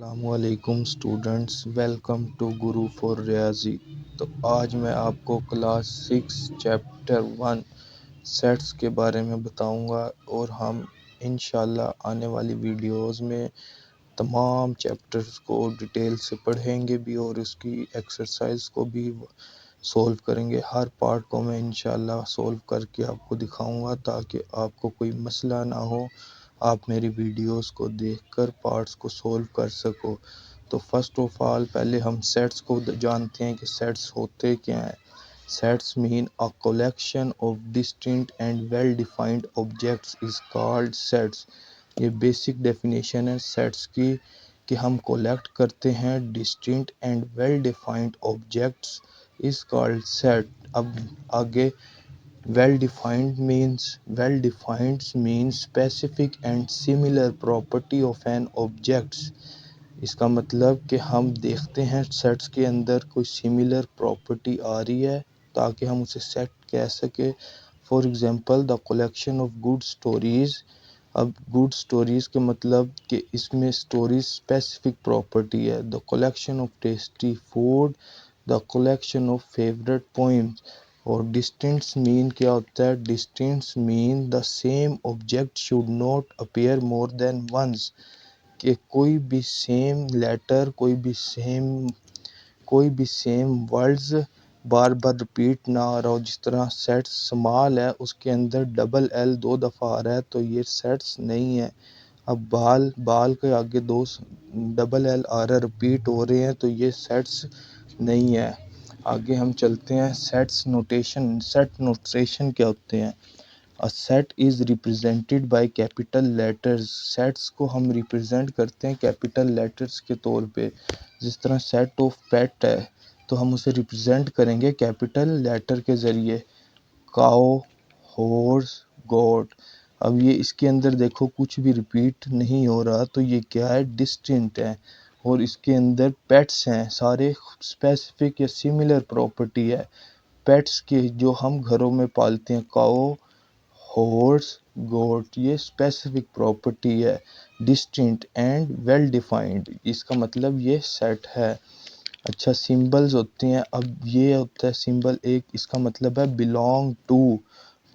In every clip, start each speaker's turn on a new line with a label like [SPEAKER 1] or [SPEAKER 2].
[SPEAKER 1] अस्सलामुअलैकुम students, welcome to Guru for रियाजी। तो आज मैं आपको क्लास 6 चैप्टर 1 सेट्स के बारे में बताऊंगा और हम इंशाल्लाह आने वाली वीडियोस में तमाम चैप्टर्स को डिटेल से पढ़ेंगे भी और उसकी एक्सरसाइज को भी सॉल्व करेंगे। हर पार्ट को मैं इंशाल्लाह सॉल्व करके आपको दिखाऊंगा ताकि आपको कोई मसला ना हो, आप मेरी वीडियोस को देखकर पार्ट्स को सॉल्व कर सको। तो फर्स्ट ऑफ ऑल पहले हम सेट्स को जानते हैं कि सेट्स होते क्या हैं। Sets mean a collection of distinct and well defined objects is called sets. ये बेसिक डेफिनेशन है सेट्स की कि हम कलेक्ट करते हैं distinct and well defined objects is called set. अब आगे well defined means specific and similar property of an objects। इसका मतलब कि हम देखते हैं सेट्स के अंदर कोई सिमिलर प्रॉपर्टी आ रही है ताकि हम उसे सेट कह सके। For example the collection of good stories. अब गुड स्टोरीज के मतलब कि इसमें स्टोरीज स्पेसिफिक प्रॉपर्टी है। The collection of tasty food, the collection of favourite poems. और डिस्टेंस मीन क्या होता है? Distinct mean the same object should not appear more than once. कि कोई भी सेम लेटर, कोई भी सेम वर्ड्स बार बार रिपीट ना आ रहा हो। जिस तरह सेट स्मॉल है उसके अंदर डबल एल 2 दफ़ा आ रहा है तो ये सेट्स नहीं है। अब बाल के आगे दो डबल एल आ रहा है, रिपीट हो रहे हैं तो ये सेट्स नहीं है। आगे हम चलते हैं सेट्स नोटेशन। सेट नोटेशन क्या होते हैं? A set is represented by capital letters. Sets को हम रिप्रेजेंट करते हैं कैपिटल लेटर्स के तौर पे। जिस तरह सेट ऑफ पेट है तो हम उसे रिप्रेजेंट करेंगे कैपिटल लेटर के ज़रिए। काओ, हॉर्स, गोट। अब ये इसके अंदर देखो कुछ भी रिपीट नहीं हो रहा तो ये क्या है? डिस्टिंक्ट है। और इसके अंदर पेट्स हैं, सारे स्पेसिफिक या सिमिलर प्रॉपर्टी है पेट्स के जो हम घरों में पालते हैं। काओ, हॉर्स, गोट, ये स्पेसिफिक प्रॉपर्टी है, डिस्टिंक्ट एंड वेल डिफाइंड। इसका मतलब ये सेट है। अच्छा, सिंबल्स होते हैं। अब ये होता है सिंबल एक, इसका मतलब है बिलोंग टू।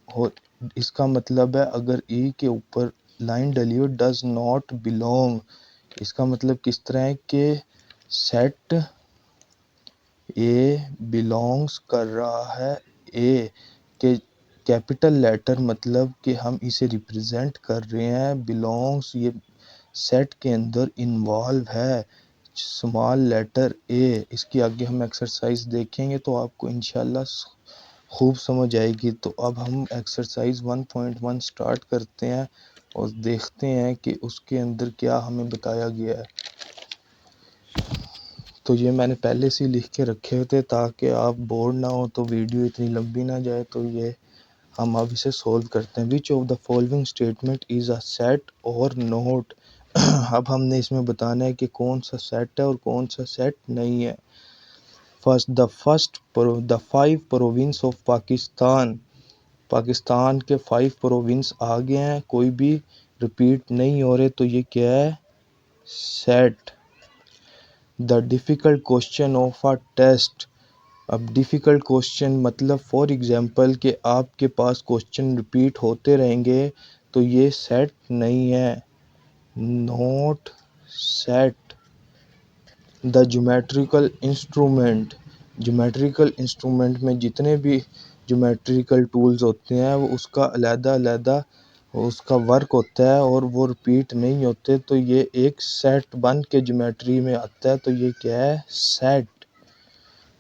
[SPEAKER 1] और इसका मतलब है अगर ई के ऊपर लाइन डली हो डज नॉट बिलोंग। इसका मतलब किस तरह है कि सेट ए बिलोंग्स कर रहा है ए के कैपिटल लेटर, मतलब कि हम इसे रिप्रेजेंट कर रहे हैं। बिलोंग्स ये सेट के अंदर इन्वॉल्व है स्मॉल लेटर ए। इसके आगे हम एक्सरसाइज देखेंगे तो आपको इंशाल्लाह खूब समझ आएगी। तो अब हम एक्सरसाइज 1.1 स्टार्ट करते हैं और देखते हैं कि उसके अंदर क्या हमें बताया गया है। तो ये मैंने पहले से लिख के रखे थे ताकि आप बोर ना हो, तो वीडियो इतनी लंबी ना जाए। तो ये हम अब इसे सॉल्व करते हैं। Which of the following statement is a set और नोट। अब हमने इसमें बताना है कि कौन सा सेट है और कौन सा सेट नहीं है। The 5 province of Pakistan. Pakistan के 5 प्रोविंस आ गए हैं, कोई भी रिपीट नहीं हो रहे, तो ये क्या है? Set. The difficult question of a test. अब डिफ़िकल्ट क्वेश्चन मतलब फॉर एग्जांपल कि आपके पास क्वेश्चन रिपीट होते रहेंगे तो ये सेट नहीं है, not set. The geometrical instrument. Geometrical instrument में जितने भी ज्योमेट्रिकल टूल्स होते हैं वो उसका अलग-अलग उसका वर्क होता है और वो रिपीट नहीं होते, तो ये एक सेट बन के ज्योमेट्री में आता है, तो ये क्या है? Set.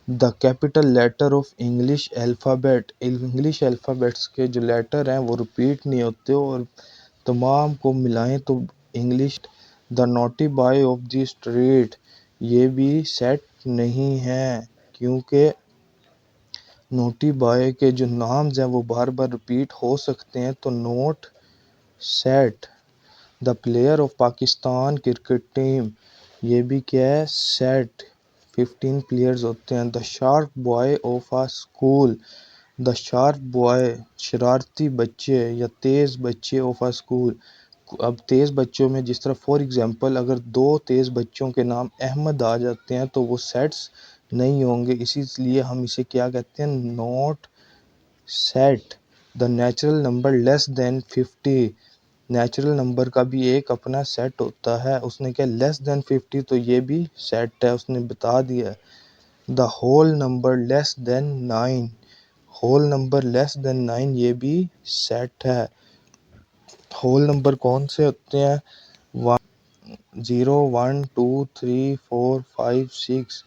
[SPEAKER 1] The capital letter of English alphabet. English alphabets के जो लेटर हैं वो रिपीट नहीं होते और तमाम को मिलाएं तो English. The naughty boy of the street, ये भी सेट नहीं है क्योंकि नोटी बॉय के जो नाम्स हैं वो बार बार रिपीट हो सकते हैं, तो not set. The player of Pakistan cricket team, ये भी क्या है? सेट। 15 प्लेयर्स होते हैं। The sharp boy of a school. The sharp boy शरारती बच्चे या तेज़ बच्चे ऑफ आ स्कूल, अब तेज़ बच्चों में जिस तरह फॉर एग्जांपल अगर दो तेज़ बच्चों के नाम अहमद आ जाते हैं तो वो सेट्स नहीं होंगे, इसीलिए हम इसे क्या कहते हैं, not set. The natural number less then 50, natural number का भी एक अपना सेट होता है। उसने क्या लेस देन 50, तो ये भी सेट है, उसने बता दिया। The whole number less than 9, whole number less than 9 ये भी सेट है। होल नंबर कौन से होते हैं, 0 1 2 3 4 5 6।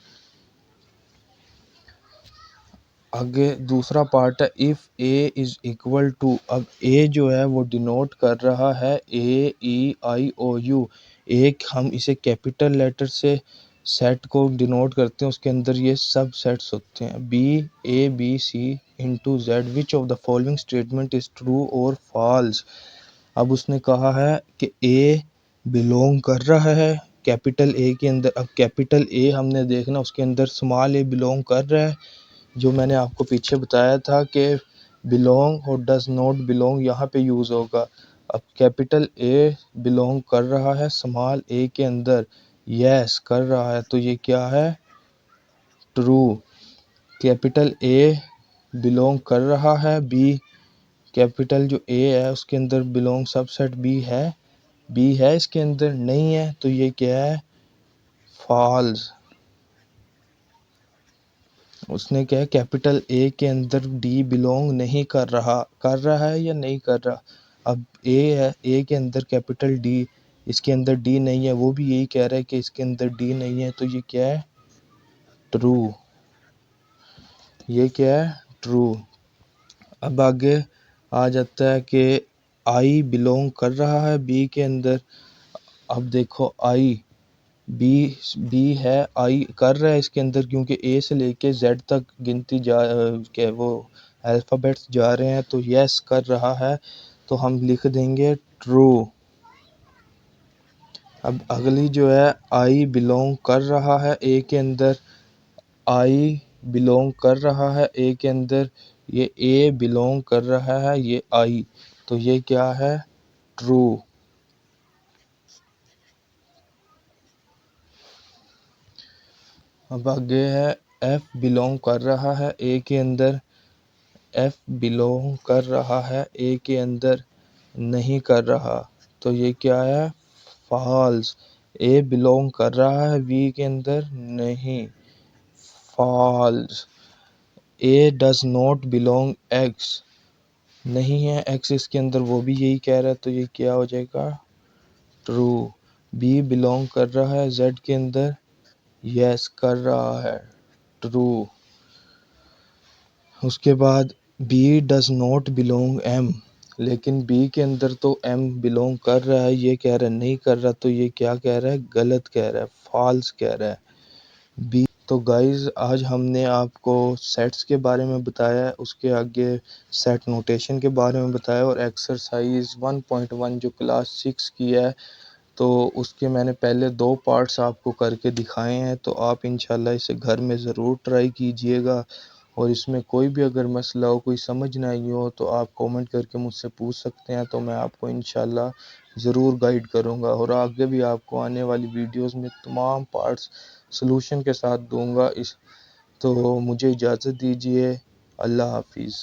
[SPEAKER 1] आगे दूसरा पार्ट है if A is equal to. अब ए जो है वो डिनोट कर रहा है AEIOU। एक हम इसे कैपिटल लेटर से सेट को डिनोट करते हैं, उसके अंदर ये सब सेट्स होते हैं। BABC into Z, which of the following statement is true और फॉल्स। अब उसने कहा है कि ए बिलोंग कर रहा है कैपिटल ए के अंदर। अब कैपिटल ए हमने देखना उसके अंदर स्मॉल ए बिलोंग कर रहा है, जो मैंने आपको पीछे बताया था कि बिलोंग और डज नॉट बिलोंग यहाँ पे यूज़ होगा। अब कैपिटल ए बिलोंग कर रहा है स्मॉल ए के अंदर, यस कर रहा है, तो ये क्या है, ट्रू। कैपिटल ए बिलोंग कर रहा है बी, कैपिटल जो ए है उसके अंदर बिलोंग सबसेट बी है इसके अंदर नहीं है, तो ये क्या है, फॉल्स। उसने क्या है, कैपिटल ए के अंदर डी बिलोंग नहीं कर रहा है या नहीं कर रहा। अब ए है, ए के अंदर कैपिटल डी, इसके अंदर डी नहीं है, वो भी यही कह रहा है कि इसके अंदर डी नहीं है, तो ये क्या है, ट्रू। ये क्या है, ट्रू। अब आगे आ जाता है कि आई बिलोंग कर रहा है बी के अंदर। अब देखो आई बी बी है, आई कर रहा है इसके अंदर, क्योंकि ए से लेके जेड तक गिनती के वो अल्फ़ाबेट्स जा रहे हैं, तो यस कर रहा है, तो हम लिख देंगे ट्रू। अब अगली जो है आई बिलोंग कर रहा है ए के अंदर, आई बिलोंग कर रहा है ए के अंदर, ये ए बिलोंग कर रहा है ये आई, तो ये क्या है, ट्रू। अब आगे है एफ बिलोंग कर रहा है ए के अंदर, एफ बिलोंग कर रहा है ए के अंदर, नहीं कर रहा, तो ये क्या है, फॉल्स। ए बिलोंग कर रहा है बी के अंदर, नहीं, false. A does not belong X, नहीं है एक्स इसके अंदर, वो भी यही कह रहा है, तो ये क्या हो जाएगा, ट्रू। बी बिलोंग कर रहा है जेड के अंदर, यस कर रहा है, ट्रू। उसके बाद B does not belong M, लेकिन बी के अंदर तो एम बिलोंग कर रहा है, ये कह रहा है नहीं कर रहा, तो ये क्या कह रहा है, गलत कह रहा है, फॉल्स कह रहा है बी। तो गाइज़ आज हमने आपको सेट्स के बारे में बताया, उसके आगे सेट नोटेशन के बारे में बताया, और एक्सरसाइज 1.1 जो क्लास 6 की है, तो उसके मैंने पहले 2 पार्ट्स आपको करके दिखाए हैं, तो आप इंशाल्लाह इसे घर में ज़रूर ट्राई कीजिएगा। और इसमें कोई भी अगर मसला हो, कोई समझ ना आई हो, तो आप कमेंट करके मुझसे पूछ सकते हैं, तो मैं आपको इंशाल्लाह ज़रूर गाइड करूँगा, और आगे भी आपको आने वाली वीडियोस में तमाम पार्ट्स सलूशन के साथ दूँगा। तो मुझे इजाज़त दीजिए, अल्लाह हाफिज़।